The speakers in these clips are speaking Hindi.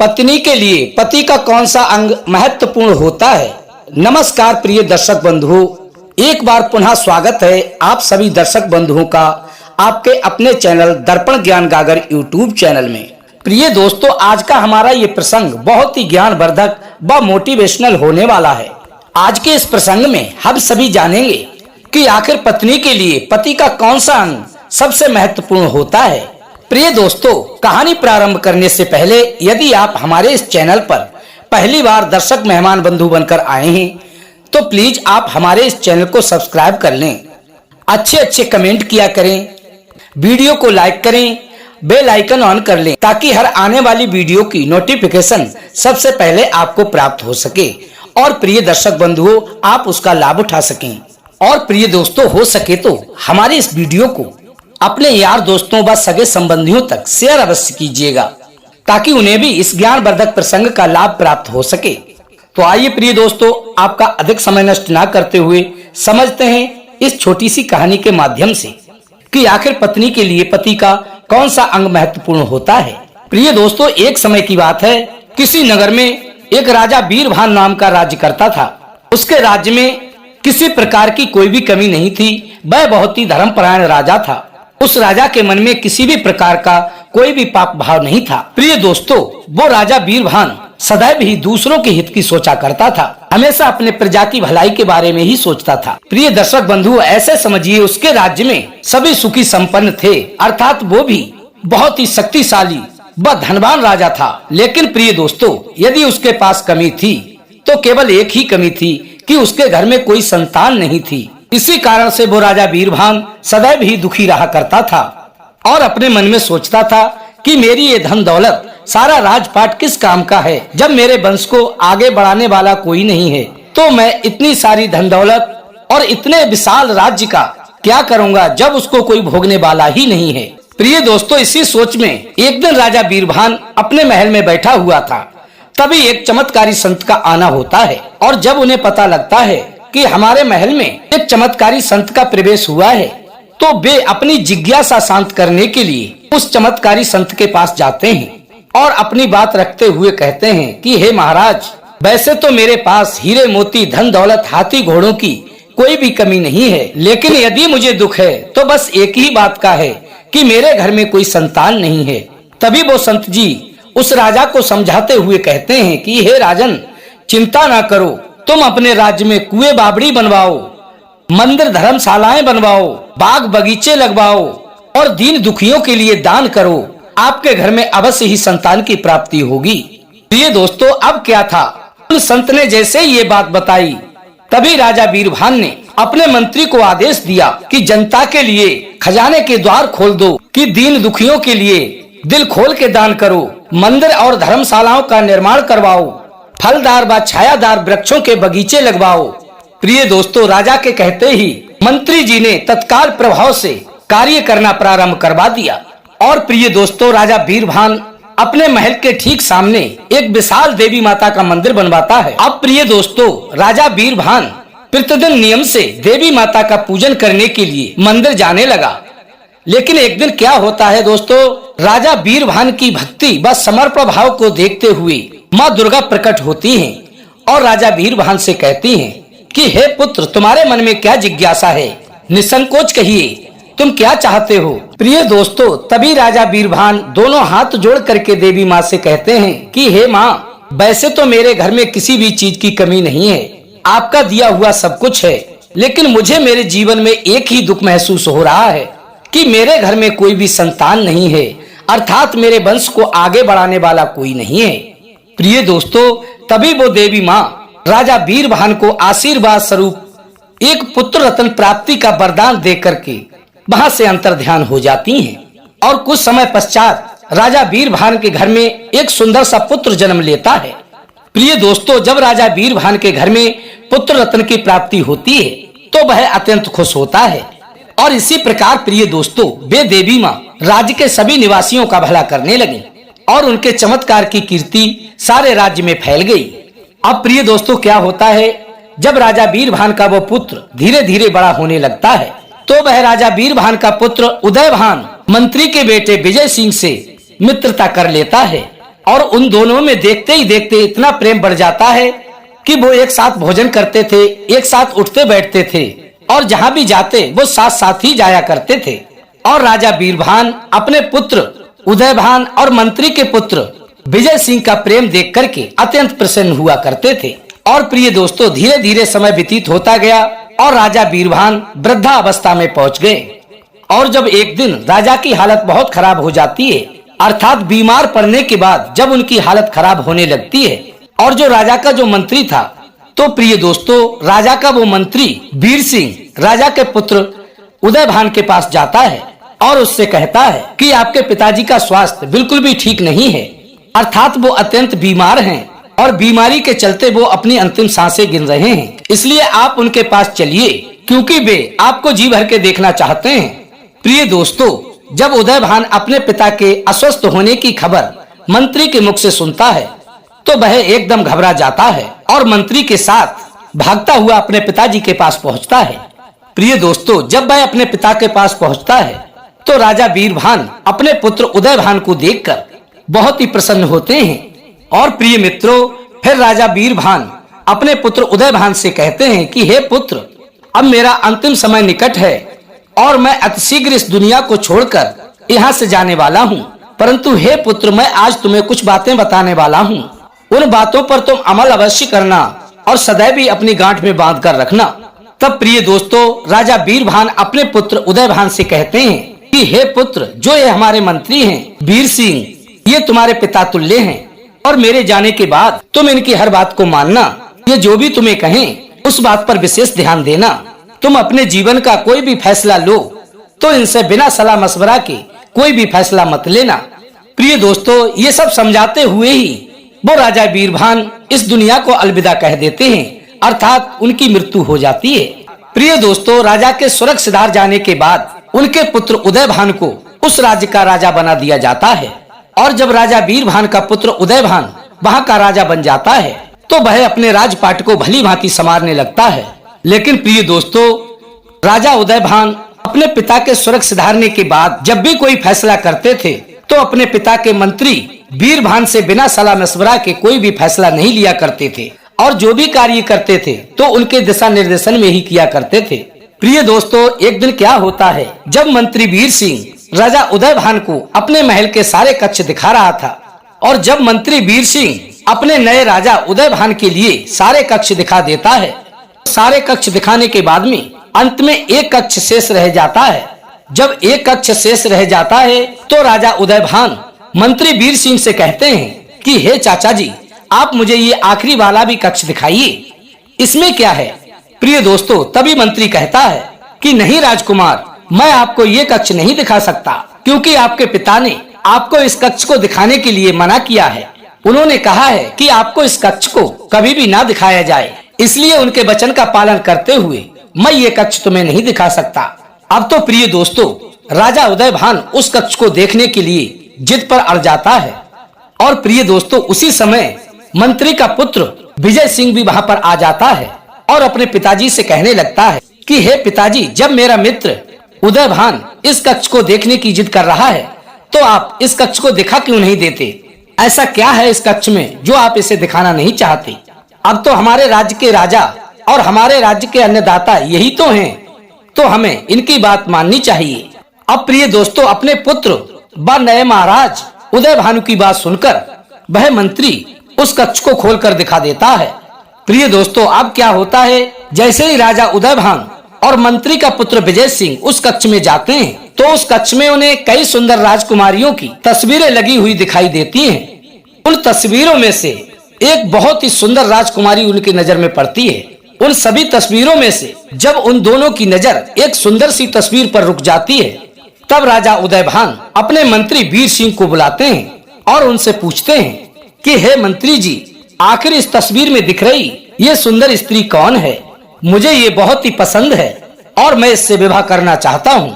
पत्नी के लिए पति का कौन सा अंग महत्वपूर्ण होता है। नमस्कार प्रिय दर्शक बंधुओं, एक बार पुनः स्वागत है आप सभी दर्शक बंधुओं का आपके अपने चैनल दर्पण ज्ञान गागर यूट्यूब चैनल में। प्रिय दोस्तों, आज का हमारा ये प्रसंग बहुत ही ज्ञानवर्धक व मोटिवेशनल होने वाला है। आज के इस प्रसंग में हम सभी जानेंगे कि आखिर पत्नी के लिए पति का कौन सा अंग सबसे महत्वपूर्ण होता है। प्रिय दोस्तों, कहानी प्रारंभ करने से पहले यदि आप हमारे इस चैनल पर पहली बार दर्शक मेहमान बंधु बनकर आए हैं तो प्लीज आप हमारे इस चैनल को सब्सक्राइब कर लें, अच्छे कमेंट किया करें, वीडियो को लाइक करें, बेल आइकन ऑन कर लें ताकि हर आने वाली वीडियो की नोटिफिकेशन सबसे पहले आपको प्राप्त हो सके और प्रिय दर्शक बंधुओं आप उसका लाभ उठा सकें। और प्रिय दोस्तों, हो सके तो हमारे इस वीडियो को अपने यार दोस्तों व सगे संबंधियों तक शेयर अवश्य कीजिएगा ताकि उन्हें भी इस ज्ञानवर्धक प्रसंग का लाभ प्राप्त हो सके। तो आइए प्रिय दोस्तों, आपका अधिक समय नष्ट न करते हुए समझते हैं इस छोटी सी कहानी के माध्यम से कि आखिर पत्नी के लिए पति का कौन सा अंग महत्वपूर्ण होता है। प्रिय दोस्तों, एक समय की बात है, किसी नगर में एक राजा वीरभान नाम का राज्य करता था। उसके राज्य में किसी प्रकार की कोई भी कमी नहीं थी। वह बहुत ही धर्मपरायण राजा था। उस राजा के मन में किसी भी प्रकार का कोई भी पाप भाव नहीं था। प्रिय दोस्तों, वो राजा वीरभान सदैव ही दूसरों के हित की सोचा करता था, हमेशा अपने प्रजा की भलाई के बारे में ही सोचता था। प्रिय दर्शक बंधु, ऐसे समझिए उसके राज्य में सभी सुखी संपन्न थे, अर्थात वो भी बहुत ही शक्तिशाली व धनवान राजा था। लेकिन प्रिय दोस्तों, यदि उसके पास कमी थी तो केवल एक ही कमी थी कि उसके घर में कोई संतान नहीं थी। इसी कारण से वो राजा वीरभान सदैव ही दुखी रहा करता था और अपने मन में सोचता था कि मेरी ये धन दौलत सारा राजपाट किस काम का है जब मेरे वंश को आगे बढ़ाने वाला कोई नहीं है। तो मैं इतनी सारी धन दौलत और इतने विशाल राज्य का क्या करूंगा जब उसको कोई भोगने वाला ही नहीं है। प्रिय दोस्तों, इसी सोच में एक दिन राजा वीरभान अपने महल में बैठा हुआ था। तभी एक चमत्कारी संत का आना होता है और जब उन्हें पता लगता है कि हमारे महल में एक चमत्कारी संत का प्रवेश हुआ है तो वे अपनी जिज्ञासा शांत करने के लिए उस चमत्कारी संत के पास जाते हैं और अपनी बात रखते हुए कहते हैं कि हे महाराज, वैसे तो मेरे पास हीरे मोती धन दौलत हाथी घोड़ों की कोई भी कमी नहीं है, लेकिन यदि मुझे दुख है तो बस एक ही बात का है कि मेरे घर में कोई संतान नहीं है। तभी वो संत जी उस राजा को समझाते हुए कहते हैं कि हे राजन, चिंता ना करो, तुम अपने राज्य में कुएं बावड़ी बनवाओ, मंदिर धर्मशालाएं बनवाओ, बाग बगीचे लगवाओ और दीन दुखियों के लिए दान करो। आपके घर में अवश्य ही संतान की प्राप्ति होगी। प्रिय दोस्तों, अब क्या था, उन संत ने जैसे ये बात बताई तभी राजा वीरभान ने अपने मंत्री को आदेश दिया कि जनता के लिए खजाने के द्वार खोल दो, कि दीन दुखियों के लिए दिल खोल के दान करो, मंदिर और धर्मशालाओं का निर्माण करवाओ, फलदार व छायादार वृक्षों के बगीचे लगवाओ। प्रिय दोस्तों, राजा के कहते ही मंत्री जी ने तत्काल प्रभाव से कार्य करना प्रारंभ करवा दिया। और प्रिय दोस्तों, राजा वीरभान अपने महल के ठीक सामने एक विशाल देवी माता का मंदिर बनवाता है। अब प्रिय दोस्तों, राजा वीरभान प्रतिदिन नियम से देवी माता का पूजन करने के लिए मंदिर जाने लगा। लेकिन एक दिन क्या होता है दोस्तों, राजा वीरभान की भक्ति व समर्पण भाव को देखते हुए माँ दुर्गा प्रकट होती हैं और राजा वीरभान से कहती हैं कि हे पुत्र, तुम्हारे मन में क्या जिज्ञासा है, निसंकोच कहिए, तुम क्या चाहते हो। प्रिय दोस्तों, तभी राजा वीरभान दोनों हाथ जोड़ करके देवी माँ से कहते हैं कि हे माँ, वैसे तो मेरे घर में किसी भी चीज की कमी नहीं है, आपका दिया हुआ सब कुछ है, लेकिन मुझे मेरे जीवन में एक ही दुख महसूस हो रहा है कि मेरे घर में कोई भी संतान नहीं है, अर्थात मेरे वंश को आगे बढ़ाने वाला कोई नहीं है। प्रिय दोस्तों, तभी वो देवी माँ राजा वीरभान को आशीर्वाद स्वरूप एक पुत्र रत्न प्राप्ति का वरदान दे करके वहां से अंतर्ध्यान हो जाती हैं। और कुछ समय पश्चात राजा वीरभान के घर में एक सुंदर सा पुत्र जन्म लेता है। प्रिय दोस्तों, जब राजा वीरभान के घर में पुत्र रत्न की प्राप्ति होती है तो वह अत्यंत खुश होता है। और इसी प्रकार प्रिय दोस्तों, वे देवी माँ राज्य के सभी निवासियों का भला करने लगी और उनके चमत्कार की कीर्ति सारे राज्य में फैल गई। अब प्रिय दोस्तों, क्या होता है, जब राजा वीरभान का वो पुत्र धीरे धीरे बड़ा होने लगता है तो वह राजा वीरभान का पुत्र उदयभान मंत्री के बेटे विजय सिंह से मित्रता कर लेता है और उन दोनों में देखते ही देखते इतना प्रेम बढ़ जाता है कि वो एक साथ भोजन करते थे, एक साथ उठते बैठते थे और जहाँ भी जाते वो साथ साथ ही जाया करते थे। और राजा बीरभान अपने पुत्र उदयभान और मंत्री के पुत्र विजय सिंह का प्रेम देख करके अत्यंत प्रसन्न हुआ करते थे। और प्रिय दोस्तों, धीरे धीरे समय व्यतीत होता गया और राजा बीरभान वृद्धावस्था में पहुंच गए। और जब एक दिन राजा की हालत बहुत खराब हो जाती है, अर्थात बीमार पड़ने के बाद जब उनकी हालत खराब होने लगती है, और जो राजा का जो मंत्री था, तो प्रिय दोस्तों, राजा का वो मंत्री वीर सिंह राजा के पुत्र उदयभान के पास जाता है और उससे कहता है कि आपके पिताजी का स्वास्थ्य बिल्कुल भी ठीक नहीं है, अर्थात वो अत्यंत बीमार हैं और बीमारी के चलते वो अपनी अंतिम सांसें गिन रहे हैं। इसलिए आप उनके पास चलिए, क्योंकि वे आपको जी भर के देखना चाहते हैं। प्रिय दोस्तों, जब उदयभान अपने पिता के अस्वस्थ होने की खबर मंत्री के मुख से सुनता है, तो वह एकदम घबरा जाता है और मंत्री के साथ भागता हुआ अपने पिताजी के पास पहुंचता है। प्रिय दोस्तों, जब वह अपने पिता के पास पहुंचता है, तो राजा बीरभान अपने पुत्र उदयभान को देखकर बहुत ही प्रसन्न होते हैं। और प्रिय मित्रों, फिर राजा बीरभान अपने पुत्र उदयभान से कहते हैं कि हे पुत्र, अब मेरा अंतिम समय निकट है और मैं अतिशीघ्र इस दुनिया को छोड़कर यहाँ से जाने वाला हूँ। परंतु हे पुत्र, मैं आज तुम्हें कुछ बातें बताने वाला हूँ। उन बातों पर तुम अमल अवश्य करना और सदैव ही अपनी गांठ में बांध कर रखना। तब प्रिय दोस्तों, राजा बीरभान अपने पुत्र उदयभान से कहते हैं कि हे पुत्र, जो ये हमारे मंत्री हैं वीर सिंह, ये तुम्हारे पिता तुल्य हैं और मेरे जाने के बाद तुम इनकी हर बात को मानना। ये जो भी तुम्हें कहें उस बात पर विशेष ध्यान देना। तुम अपने जीवन का कोई भी फैसला लो तो इनसे बिना सलाह मशवरा के कोई भी फैसला मत लेना। प्रिय दोस्तों, ये सब समझाते हुए ही वो राजा बीरभान इस दुनिया को अलविदा कह देते हैं, अर्थात उनकी मृत्यु हो जाती है। प्रिय दोस्तों, राजा के स्वर्ग सिधार जाने के बाद उनके पुत्र उदयभान को उस राज्य का राजा बना दिया जाता है। और जब राजा बीरभान का पुत्र उदयभान वहाँ का राजा बन जाता है, तो वह अपने राजपाट को भली भांति संवारने लगता है। लेकिन प्रिय दोस्तों, राजा उदयभान अपने पिता के स्वर्ग सिधारने के बाद जब भी कोई फैसला करते थे, तो अपने पिता के मंत्री बीरभान से बिना सलाह मशवरा के कोई भी फैसला नहीं लिया करते थे और जो भी कार्य करते थे तो उनके दिशा निर्देशन में ही किया करते थे। प्रिय दोस्तों, एक दिन क्या होता है, जब मंत्री वीर सिंह राजा उदयभान को अपने महल के सारे कक्ष दिखा रहा था, और जब मंत्री वीर सिंह अपने नए राजा उदयभान के लिए सारे कक्ष दिखा देता है, सारे कक्ष दिखाने के बाद में अंत में एक कक्ष शेष रह जाता है। जब एक कक्ष शेष रह जाता है, तो राजा उदयभान मंत्री वीर सिंह से कहते हैं कि हे चाचा जी, आप मुझे ये आखिरी वाला भी कक्ष दिखाइए, इसमें क्या है। प्रिय दोस्तों, तभी मंत्री कहता है कि नहीं राजकुमार, मैं आपको ये कक्ष नहीं दिखा सकता, क्योंकि आपके पिता ने आपको इस कक्ष को दिखाने के लिए मना किया है। उन्होंने कहा है कि आपको इस कक्ष को कभी भी ना दिखाया जाए, इसलिए उनके वचन का पालन करते हुए मैं ये कक्ष तुम्हें नहीं दिखा सकता। अब तो प्रिय दोस्तों, राजा उदयभान उस कक्ष को देखने के लिए जिद पर अड़ जाता है। और प्रिय दोस्तों, उसी समय मंत्री का पुत्र विजय सिंह भी वहाँ पर आ जाता है और अपने पिताजी से कहने लगता है कि हे पिताजी, जब मेरा मित्र उदयभान इस कक्ष को देखने की जिद कर रहा है, तो आप इस कक्ष को दिखा क्यों नहीं देते? ऐसा क्या है इस कक्ष में जो आप इसे दिखाना नहीं चाहते? अब तो हमारे राज्य के राजा और हमारे राज्य के अन्नदाता यही तो हैं, तो हमें इनकी बात माननी चाहिए। अब प्रिय दोस्तों, अपने पुत्र व नए महाराज उदयभानु की बात सुनकर वह मंत्री उस कक्ष को खोलकर दिखा देता है। प्रिय दोस्तों, अब क्या होता है, जैसे ही राजा उदयभान और मंत्री का पुत्र विजय सिंह उस कक्ष में जाते हैं, तो उस कक्ष में उन्हें कई सुंदर राजकुमारियों की तस्वीरें लगी हुई दिखाई देती हैं। उन तस्वीरों में से एक बहुत ही सुंदर राजकुमारी उनकी नजर में पड़ती है। उन सभी तस्वीरों में से जब उन दोनों की नजर एक सुंदर सी तस्वीर पर रुक जाती है, तब राजा उदयभान अपने मंत्री वीर सिंह को बुलाते हैं और उनसे पूछते हैं कि हे मंत्री जी, आखिर इस तस्वीर में दिख रही ये सुंदर स्त्री कौन है? मुझे ये बहुत ही पसंद है और मैं इससे विवाह करना चाहता हूँ।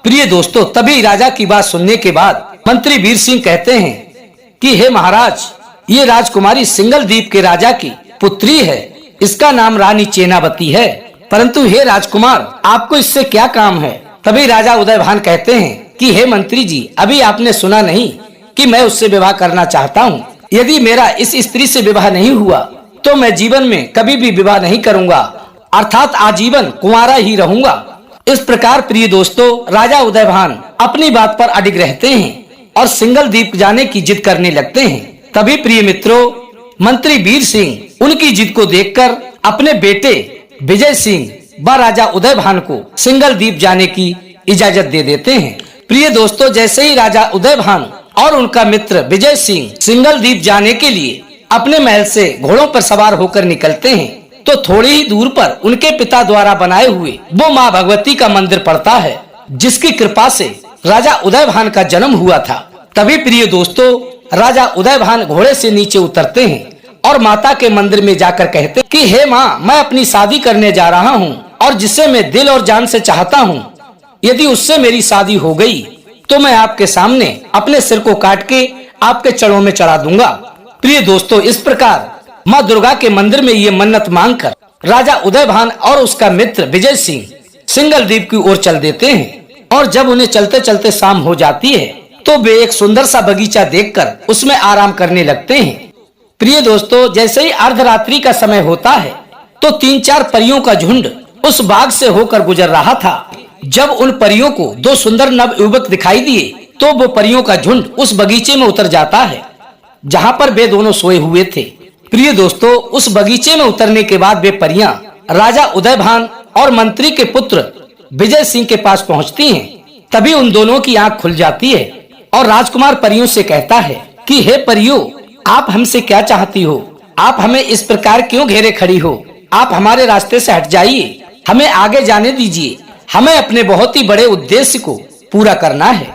प्रिय दोस्तों, तभी राजा की बात सुनने के बाद मंत्री वीर सिंह कहते हैं कि हे महाराज, ये राजकुमारी सिंगल द्वीप के राजा की पुत्री है, इसका नाम रानी चेनावती है। परंतु हे राजकुमार, आपको इससे क्या काम है? तभी राजा उदयभान कहते हैं कि हे मंत्री जी, अभी आपने सुना नहीं कि मैं उससे विवाह करना चाहता हूँ। यदि मेरा इस स्त्री से विवाह नहीं हुआ तो मैं जीवन में कभी भी विवाह नहीं करूंगा, अर्थात आजीवन कुंवारा ही रहूंगा। इस प्रकार प्रिय दोस्तों, राजा उदयभान अपनी बात पर अडिग रहते हैं और सिंगल द्वीप जाने की जिद करने लगते हैं। तभी प्रिय मित्रों, मंत्री वीर सिंह उनकी जिद को देखकर अपने बेटे विजय सिंह व राजा उदयभान को सिंगल द्वीप जाने की इजाजत दे देते हैं। प्रिय दोस्तों, जैसे ही राजा उदयभान और उनका मित्र विजय सिंह सिंगल द्वीप जाने के लिए अपने महल से घोड़ों पर सवार होकर निकलते हैं तो थोड़ी ही दूर पर उनके पिता द्वारा बनाए हुए वो माँ भगवती का मंदिर पड़ता है, जिसकी कृपा से राजा उदयभान का जन्म हुआ था। तभी प्रिय दोस्तों, राजा उदयभान घोड़े से नीचे उतरते हैं और माता के मंदिर में जाकर कहते हैं कि हे माँ, मैं अपनी शादी करने जा रहा हूँ और जिसे मैं दिल और जान से चाहता हूँ, यदि उससे मेरी शादी हो गई तो मैं आपके सामने अपने सिर को काट के आपके चरणों में चढ़ा दूंगा। प्रिय दोस्तों, इस प्रकार माँ दुर्गा के मंदिर में ये मन्नत मांगकर राजा उदयभान और उसका मित्र विजय सिंह सिंगल द्वीप की ओर चल देते हैं। और जब उन्हें चलते चलते शाम हो जाती है तो वे एक सुंदर सा बगीचा देखकर उसमें आराम करने लगते हैं। प्रिय दोस्तों, जैसे ही अर्धरात्रि का समय होता है तो 3-4 परियों का झुंड उस बाग से होकर गुजर रहा था। जब उन परियों को 2 सुंदर नव युवक दिखाई दिए तो वो परियों का झुंड उस बगीचे में उतर जाता है जहाँ पर वे दोनों सोए हुए थे। प्रिय दोस्तों, उस बगीचे में उतरने के बाद वे परियां राजा उदयभान और मंत्री के पुत्र विजय सिंह के पास पहुँचती हैं। तभी उन दोनों की आंख खुल जाती है और राजकुमार परियों से कहता है कि हे परियों, आप हमसे क्या चाहती हो? आप हमें इस प्रकार क्यों घेरे खड़ी हो? आप हमारे रास्ते से हट जाइए, हमें आगे जाने दीजिए, हमें अपने बहुत ही बड़े उद्देश्य को पूरा करना है।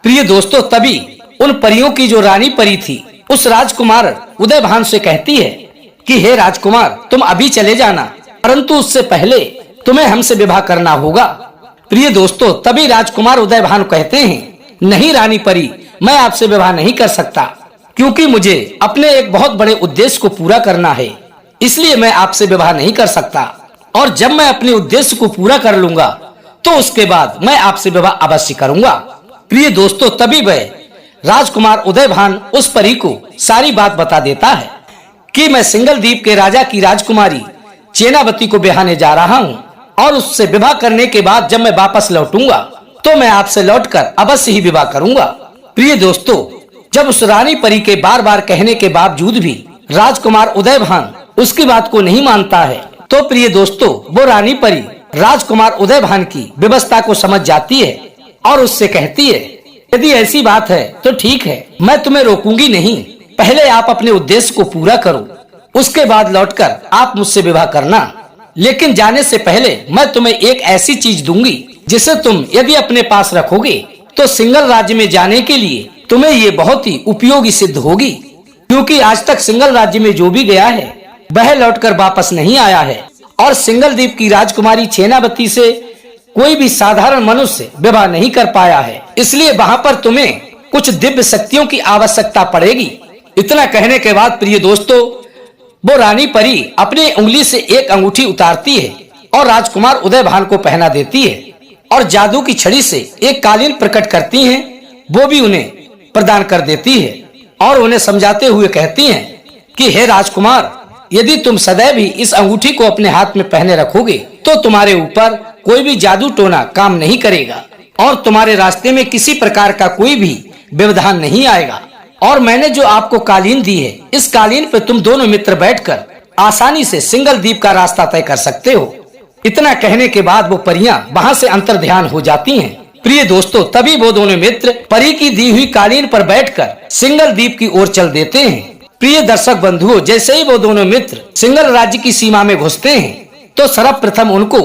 प्रिय दोस्तों, तभी उन परियों की जो रानी परी थी उस राजकुमार उदयभान से कहती है कि हे राजकुमार, तुम अभी चले जाना, परंतु उससे पहले तुम्हें हमसे विवाह करना होगा। प्रिय दोस्तों, तभी राजकुमार उदयभान कहते हैं, नहीं रानी परी, मैं आपसे विवाह नहीं कर सकता, क्योंकि मुझे अपने एक बहुत बड़े उद्देश्य को पूरा करना है, इसलिए मैं आपसे विवाह नहीं कर सकता। और जब मैं अपने उद्देश्य को पूरा कर लूंगा तो उसके बाद मैं आपसे विवाह अवश्य करूंगा। प्रिय दोस्तों, तभी वह राजकुमार उदयभान उस परी को सारी बात बता देता है कि मैं सिंगल द्वीप के राजा की राजकुमारी चेनावती को ब्याहने जा रहा हूँ और उससे विवाह करने के बाद जब मैं वापस लौटूंगा तो मैं आपसे लौटकर अवश्य ही विवाह करूंगा। प्रिय दोस्तों, जब उस रानी परी के बार बार कहने के बावजूद भी राजकुमार उदयभान उसकी बात को नहीं मानता है तो प्रिय दोस्तों, वो रानी परी राजकुमार उदयभान की व्यवस्था को समझ जाती है और उससे कहती है, यदि ऐसी बात है तो ठीक है, मैं तुम्हें रोकूंगी नहीं, पहले आप अपने उद्देश्य को पूरा करो, उसके बाद लौटकर आप मुझसे विवाह करना। लेकिन जाने से पहले मैं तुम्हें एक ऐसी चीज दूंगी जिसे तुम यदि अपने पास रखोगे तो सिंगल राज्य में जाने के लिए तुम्हें ये बहुत ही उपयोगी सिद्ध होगी, क्योंकि आज तक सिंगल राज्य में जो भी गया है वह लौटकर वापस नहीं आया है और सिंगल द्वीप की राजकुमारी चेनावती से कोई भी साधारण मनुष्य विवाह नहीं कर पाया है, इसलिए वहाँ पर तुम्हें कुछ दिव्य शक्तियों की आवश्यकता पड़ेगी। इतना कहने के बाद प्रिय दोस्तों, वो रानी परी अपनी उंगली से एक अंगूठी उतारती है और राजकुमार उदयभान को पहना देती है और जादू की छड़ी से एक कालीन प्रकट करती हैं, वो भी उन्हें प्रदान कर देती है और उन्हें समझाते हुए कहती हैं कि हे राजकुमार, यदि तुम सदैव ही इस अंगूठी को अपने हाथ में पहने रखोगे तो तुम्हारे ऊपर कोई भी जादू टोना काम नहीं करेगा और तुम्हारे रास्ते में किसी प्रकार का कोई भी व्यवधान नहीं आएगा। और मैंने जो आपको कालीन दी है, इस कालीन पे तुम दोनों मित्र बैठकर आसानी से सिंगल द्वीप का रास्ता तय कर सकते हो। इतना कहने के बाद वो परियां वहाँ से अंतर्ध्यान हो जाती हैं। प्रिय दोस्तों, तभी वो दोनों मित्र परी की दी हुई कालीन पर बैठकर सिंगल द्वीप की ओर चल देते हैं। प्रिय दर्शक बंधुओं, जैसे ही वो दोनों मित्र सिंगल राज्य की सीमा में घुसते हैं तो सर्वप्रथम उनको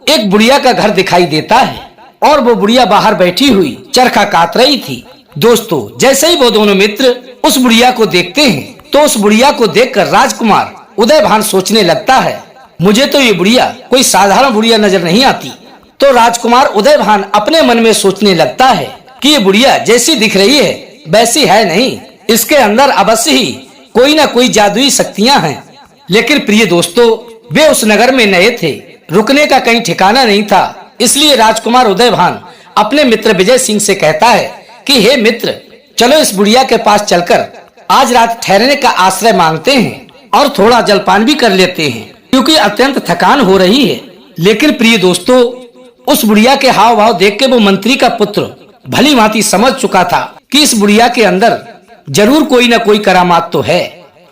एक बुढ़िया का घर दिखाई देता है और वो बुढ़िया बाहर बैठी हुई चरखा काट रही थी। दोस्तों, जैसे ही वो दोनों मित्र उस बुढ़िया को देखते हैं तो उस बुढ़िया को देखकर राजकुमार उदयभान सोचने लगता है, मुझे तो ये बुढ़िया कोई साधारण बुढ़िया नजर नहीं आती। तो राजकुमार उदयभान अपने मन में सोचने लगता है कि ये बुढ़िया जैसी दिख रही है वैसी है नहीं, इसके अंदर अवश्य ही कोई ना कोई जादुई शक्तियां हैं। लेकिन प्रिय दोस्तों, वे उस नगर में नए थे, रुकने का कहीं ठिकाना नहीं था, इसलिए राजकुमार उदयभान अपने मित्र विजय सिंह से कहता है कि हे मित्र, चलो इस बुढ़िया के पास चलकर आज रात ठहरने का आश्रय मांगते हैं और थोड़ा जलपान भी कर लेते हैं, क्योंकि अत्यंत थकान हो रही है। लेकिन प्रिय दोस्तों, उस बुढ़िया के हाव भाव देख के वो मंत्री का पुत्र भली भांति समझ चुका था कि इस बुढ़िया के अंदर जरूर कोई न कोई करामात तो है।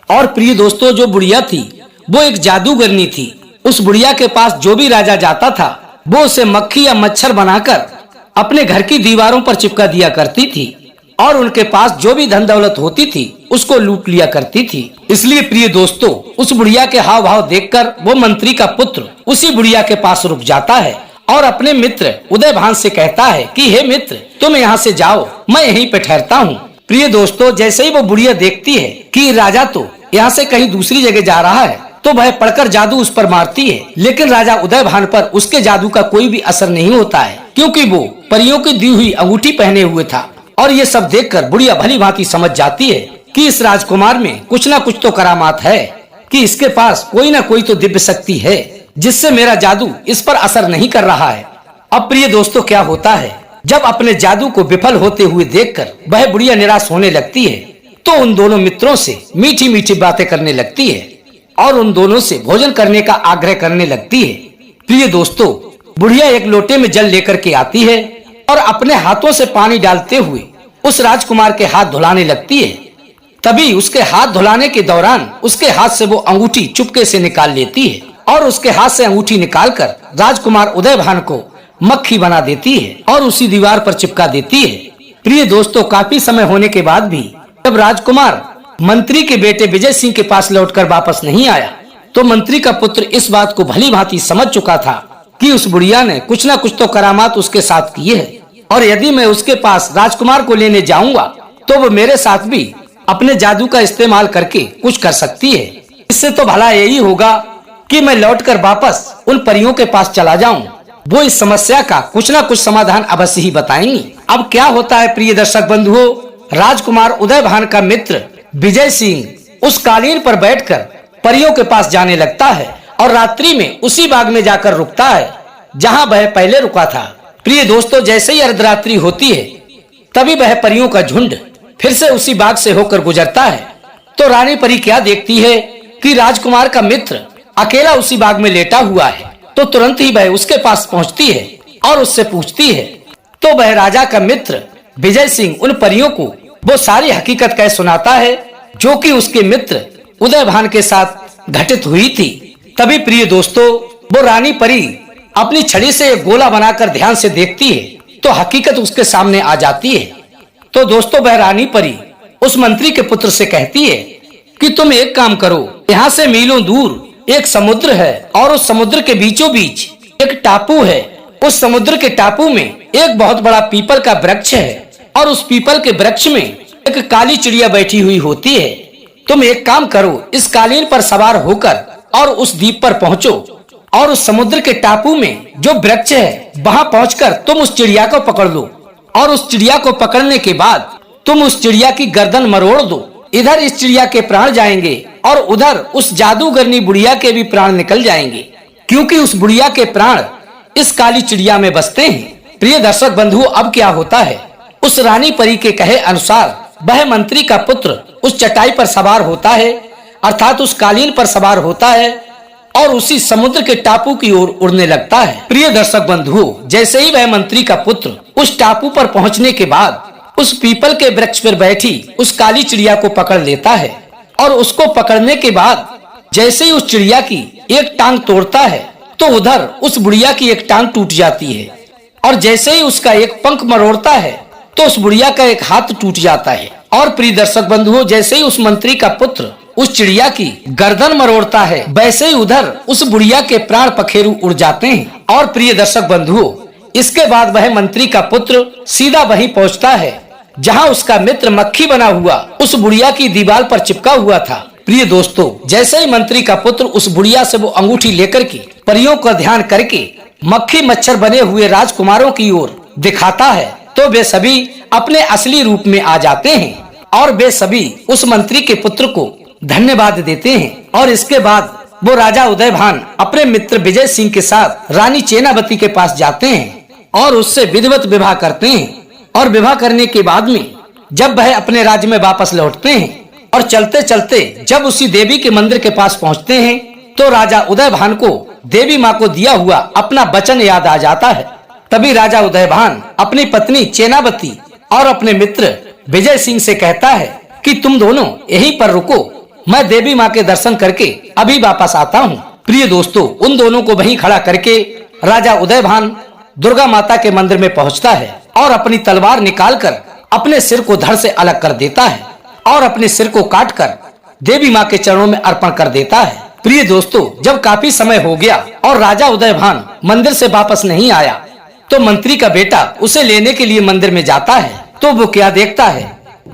और प्रिय दोस्तों, जो बुढ़िया थी वो एक जादूगरनी थी। उस बुढ़िया के पास जो भी राजा जाता था वो उसे मक्खी या मच्छर बनाकर अपने घर की दीवारों पर चिपका दिया करती थी और उनके पास जो भी धन दौलत होती थी उसको लूट लिया करती थी। इसलिए प्रिय दोस्तों, उस बुढ़िया के हाव भाव देखकर वो मंत्री का पुत्र उसी बुढ़िया के पास रुक जाता है और अपने मित्र उदयभान से कहता है कि हे मित्र, तुम यहाँ से जाओ, मैं यहीं पे ठहरता हूँ। प्रिय दोस्तों, जैसे ही वो बुढ़िया देखती है कि राजा तो यहाँ से कहीं दूसरी जगह जा रहा है तो वह पढ़कर जादू उस पर मारती है। लेकिन राजा उदयभान पर उसके जादू का कोई भी असर नहीं होता है, क्योंकि वो परियों की दी हुई अंगूठी पहने हुए था। और ये सब देखकर बुढ़िया भली भांति समझ जाती है कि इस राजकुमार में कुछ न कुछ तो करामात है, कि इसके पास कोई न कोई तो दिव्य शक्ति है जिससे मेरा जादू इस पर असर नहीं कर रहा है। अब प्रिय दोस्तों, क्या होता है, जब अपने जादू को विफल होते हुए देखकर वह बुढ़िया निराश होने लगती है तो उन दोनों मित्रों से मीठी मीठी बातें करने लगती है और उन दोनों से भोजन करने का आग्रह करने लगती है। प्रिय दोस्तों, बुढ़िया एक लोटे में जल लेकर के आती है और अपने हाथों से पानी डालते हुए उस राजकुमार के हाथ धुलाने लगती है। तभी उसके हाथ धुलाने के दौरान उसके हाथ से वो अंगूठी चुपके से निकाल लेती है और उसके हाथ से अंगूठी निकालकर राजकुमार उदयभान को मक्खी बना देती है और उसी दीवार पर चिपका देती है। प्रिय दोस्तों, काफी समय होने के बाद भी जब राजकुमार मंत्री के बेटे विजय सिंह के पास लौटकर वापस नहीं आया तो मंत्री का पुत्र इस बात को भली भांति समझ चुका था कि उस बुढ़िया ने कुछ न कुछ तो करामात उसके साथ किए है और यदि मैं उसके पास राजकुमार को लेने जाऊंगा तो वो मेरे साथ भी अपने जादू का इस्तेमाल करके कुछ कर सकती है। इससे तो भला यही होगा कि मैं लौटकर वापस उन परियों के पास चला जाऊं। वो इस समस्या का कुछ न कुछ समाधान अवश्य ही बताएंगी। अब क्या होता है प्रिय दर्शक बंधुओं, राजकुमार उदयभान का मित्र विजय सिंह उस कालीन पर बैठकर परियों के पास जाने लगता है और रात्रि में उसी बाग में जाकर रुकता है जहां वह पहले रुका था। प्रिय दोस्तों, जैसे ही अर्धरात्रि होती है तभी वह परियों का झुंड फिर से उसी बाग से होकर गुजरता है तो रानी परी क्या देखती है कि राजकुमार का मित्र अकेला उसी बाग में लेटा हुआ है। तो तुरंत ही वह उसके पास पहुंचती है और उससे पूछती है। तो वह राजा का मित्र विजय सिंह उन परियों को वो सारी हकीकत कह सुनाता है जो कि उसके मित्र उदयभान के साथ घटित हुई थी। तभी प्रिय दोस्तों, वो रानी परी अपनी छड़ी से एक गोला बनाकर ध्यान से देखती है तो हकीकत उसके सामने आ जाती है। तो दोस्तों, वह रानी परी उस मंत्री के पुत्र से कहती है कि तुम एक काम करो, यहाँ से मीलों दूर एक समुद्र है और उस समुद्र के बीचों बीच एक टापू है। उस समुद्र के टापू में एक बहुत बड़ा पीपल का वृक्ष है और उस पीपल के वृक्ष में एक काली चिड़िया बैठी हुई होती है। तुम एक काम करो, इस कालीन पर सवार होकर और उस द्वीप पर पहुँचो और उस समुद्र के टापू में जो वृक्ष है वहाँ पहुँचकर तुम उस चिड़िया को पकड़ लो और उस चिड़िया को पकड़ने के बाद तुम उस चिड़िया की गर्दन मरोड़ दो। इधर इस चिड़िया के प्राण जाएंगे और उधर उस जादूगरनी बुढ़िया के भी प्राण निकल जाएंगे, क्योंकि उस बुढ़िया के प्राण इस काली चिड़िया में बसते हैं। प्रिय दर्शक बंधुओं, अब क्या होता है, उस रानी परी के कहे अनुसार वह मंत्री का पुत्र उस चटाई पर सवार होता है, अर्थात उस कालीन पर सवार होता है और उसी समुद्र के टापू की ओर उड़ने लगता है। प्रिय दर्शक बंधुओं, जैसे ही वह मंत्री का पुत्र उस टापू पर पहुंचने के बाद उस पीपल के वृक्ष पर बैठी उस काली चिड़िया को पकड़ लेता है और उसको पकड़ने के बाद जैसे ही उस चिड़िया की एक टांग तोड़ता है तो उधर उस बुढ़िया की एक टांग टूट जाती है और जैसे ही उसका एक पंख मरोड़ता है तो उस बुढ़िया का एक हाथ टूट जाता है। और प्रिय दर्शक बंधुओं, जैसे ही उस मंत्री का पुत्र उस चिड़िया की गर्दन मरोड़ता है वैसे ही उधर उस बुढ़िया के प्राण पखेरु उड़ जाते हैं। और प्रिय दर्शक बंधुओं, इसके बाद वह मंत्री का पुत्र सीधा वहीं पहुंचता है जहां उसका मित्र मक्खी बना हुआ उस बुढ़िया की दीवार पर चिपका हुआ था। प्रिय दोस्तों, जैसे ही मंत्री का पुत्र उस बुढ़िया से वो अंगूठी लेकर के परियों का ध्यान करके मक्खी मच्छर बने हुए राजकुमारों की ओर दिखाता है तो वे सभी अपने असली रूप में आ जाते हैं और वे सभी उस मंत्री के पुत्र को धन्यवाद देते हैं। और इसके बाद वो राजा उदयभान अपने मित्र विजय सिंह के साथ रानी चेनावती के पास जाते हैं और उससे विधिवत विवाह करते हैं। और विवाह करने के बाद में जब वह अपने राज्य में वापस लौटते हैं और चलते चलते जब उसी देवी के मंदिर के पास पहुंचते हैं तो राजा उदयभान को देवी माँ को दिया हुआ अपना वचन याद आ जाता है। तभी राजा उदयभान अपनी पत्नी चेनावती और अपने मित्र विजय सिंह से कहता है कि तुम दोनों यहीं पर रुको, मैं देवी माँ के दर्शन करके अभी वापस आता हूँ। प्रिय दोस्तों, उन दोनों को वहीं खड़ा करके राजा उदयभान दुर्गा माता के मंदिर में पहुँचता है और अपनी तलवार निकालकर अपने सिर को धड़ से अलग कर देता है और अपने सिर को काटकर देवी माँ के चरणों में अर्पण कर देता है। प्रिय दोस्तों, जब काफी समय हो गया और राजा उदयभान मंदिर से वापस नहीं आया तो मंत्री का बेटा उसे लेने के लिए मंदिर में जाता है तो वो क्या देखता है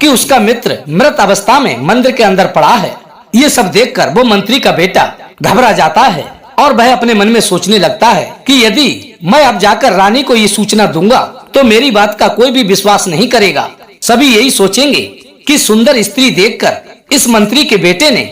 कि उसका मित्र मृत अवस्था में मंदिर के अंदर पड़ा है। ये सब देखकर वो मंत्री का बेटा घबरा जाता है और वह अपने मन में सोचने लगता है कि यदि मैं अब जाकर रानी को ये सूचना दूंगा तो मेरी बात का कोई भी विश्वास नहीं करेगा। सभी यही सोचेंगे कि सुंदर स्त्री देखकर इस मंत्री के बेटे ने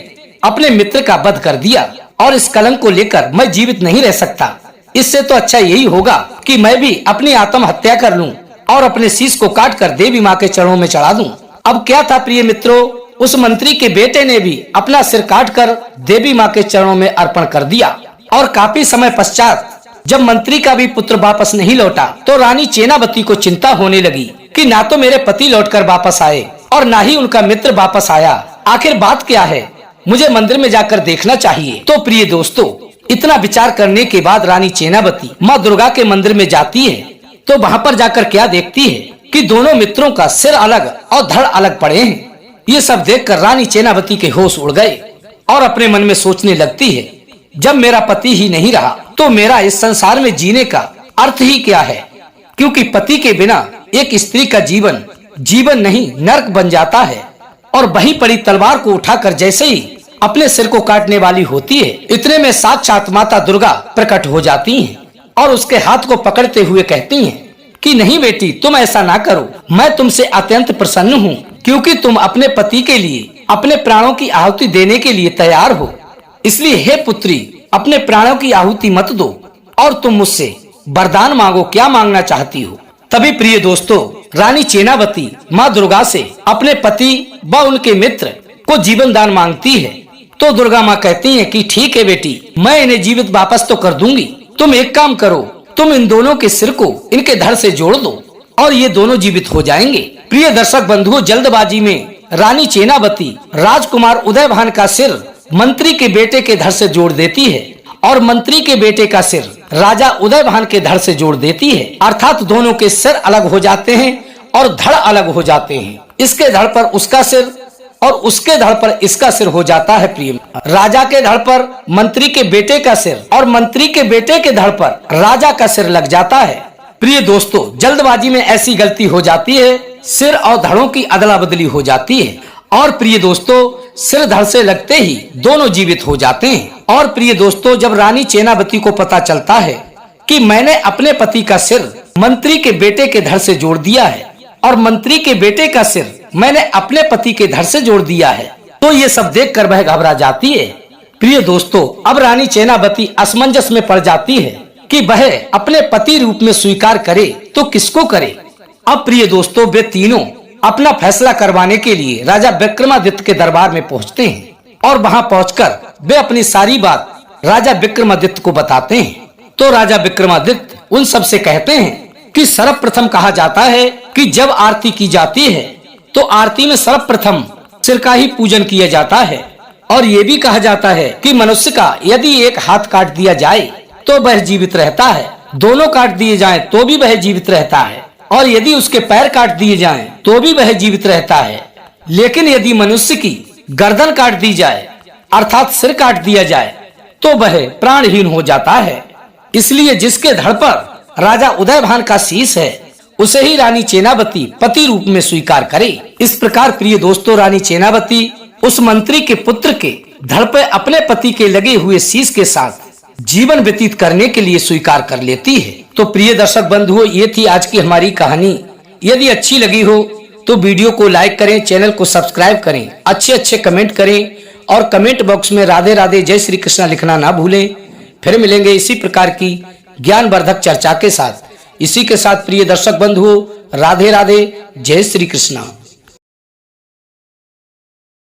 अपने मित्र का वध कर दिया और इस कलंक को लेकर मैं जीवित नहीं रह सकता। इससे तो अच्छा यही होगा कि मैं भी अपनी आत्महत्या कर लूं और अपने शीश को काटकर देवी माँ के चरणों में चढ़ा दूं। अब क्या था प्रिय मित्रों, उस मंत्री के बेटे ने भी अपना सिर काटकर देवी माँ के चरणों में अर्पण कर दिया। और काफी समय पश्चात जब मंत्री का भी पुत्र वापस नहीं लौटा तो रानी चेनावती को चिंता होने लगी कि ना तो मेरे पति लौटकर वापस आए और ना ही उनका मित्र वापस आया। आखिर बात क्या है, मुझे मंदिर में जाकर देखना चाहिए। तो प्रिय दोस्तों, इतना विचार करने के बाद रानी चेनावती माँ दुर्गा के मंदिर में जाती है तो वहाँ पर जाकर क्या देखती है कि दोनों मित्रों का सिर अलग और धड़ अलग पड़े हैं। ये सब देखकर रानी चेनावती के होश उड़ गए और अपने मन में सोचने लगती है, जब मेरा पति ही नहीं रहा तो मेरा इस संसार में जीने का अर्थ ही क्या है, क्योंकि पति के बिना एक स्त्री का जीवन जीवन नहीं नरक बन जाता है। और वही पड़ी तलवार को उठाकर जैसे ही अपने सिर को काटने वाली होती है, इतने में साक्षात माता दुर्गा प्रकट हो जाती हैं और उसके हाथ को पकड़ते हुए कहती हैं कि नहीं बेटी, तुम ऐसा ना करो, मैं तुमसे अत्यंत प्रसन्न हूँ क्योंकि तुम अपने पति के लिए अपने प्राणों की आहुति देने के लिए तैयार हो। इसलिए हे पुत्री, अपने प्राणों की आहुति मत दो और तुम मुझसे वरदान मांगो, क्या मांगना चाहती हो। तभी प्रिय दोस्तों, रानी चेनावती माँ दुर्गा से अपने पति व उनके मित्र को जीवन दान मांगती है तो दुर्गा माँ कहती है कि ठीक है बेटी, मैं इन्हें जीवित वापस तो कर दूंगी। तुम एक काम करो, तुम इन दोनों के सिर को इनके धड़ से जोड़ दो और ये दोनों जीवित हो जाएंगे। प्रिय दर्शक बंधुओं, जल्दबाजी में रानी चेनावती राजकुमार उदयभान का सिर मंत्री के बेटे के धड़ से जोड़ देती है और मंत्री के बेटे का सिर राजा उदयभान के धड़ से जोड़ देती है। अर्थात दोनों के सिर अलग हो जाते हैं और धड़ अलग हो जाते हैं। इसके धड़ पर उसका सिर और उसके धड़ पर इसका सिर हो जाता है। प्रिय, राजा के धड़ पर मंत्री के बेटे का सिर और मंत्री के बेटे के धड़ पर राजा का सिर लग जाता है। प्रिय दोस्तों, जल्दबाजी में ऐसी गलती हो जाती है, सिर और धड़ों की अदला बदली हो जाती है और प्रिय दोस्तों, सिर धड़ से लगते ही दोनों जीवित हो जाते हैं। और प्रिय दोस्तों, जब रानी चेनावती को पता चलता है कि मैंने अपने पति का सिर मंत्री के बेटे के धड़ से जोड़ दिया है और मंत्री के बेटे का सिर मैंने अपने पति के धड़ से जोड़ दिया है, तो ये सब देखकर वह घबरा जाती है। प्रिय दोस्तों, अब रानी चेनावती असमंजस में पड़ जाती है कि वह अपने पति रूप में स्वीकार करे तो किसको करे। अब प्रिय दोस्तों, वे तीनों अपना फैसला करवाने के लिए राजा विक्रमादित्य के दरबार में पहुंचते हैं और वहां पहुंचकर वे अपनी सारी बात राजा विक्रमादित्य को बताते हैं। तो राजा विक्रमादित्य उन सब से कहते हैं कि सर्वप्रथम कहा जाता है कि जब आरती की जाती है तो आरती में सर्वप्रथम सिर का ही पूजन किया जाता है और ये भी कहा जाता है कि मनुष्य का यदि एक हाथ काट दिया जाए तो वह जीवित रहता है, दोनों काट दिए जाएं तो भी वह जीवित रहता है और यदि उसके पैर काट दिए जाएं तो भी वह जीवित रहता है। लेकिन यदि मनुष्य की गर्दन काट दी जाए अर्थात सिर काट दिया जाए तो वह प्राणहीन हो जाता है। इसलिए जिसके धड़ पर राजा उदयभान का शीश है उसे ही रानी चेनावती पति रूप में स्वीकार करे। इस प्रकार प्रिय दोस्तों, रानी चेनावती उस मंत्री के पुत्र के धड़ पे अपने पति के लगे हुए शीश के साथ जीवन व्यतीत करने के लिए स्वीकार कर लेती है। तो प्रिय दर्शक बंधुओं, ये थी आज की हमारी कहानी। यदि अच्छी लगी हो तो वीडियो को लाइक करें, चैनल को सब्सक्राइब करें, अच्छे कमेंट करें और कमेंट बॉक्स में राधे राधे जय श्री कृष्णा लिखना ना भूलें। फिर मिलेंगे इसी प्रकार की ज्ञानवर्धक चर्चा के साथ। इसी के साथ प्रिय दर्शक बंधुओं, राधे राधे जय श्री कृष्णा।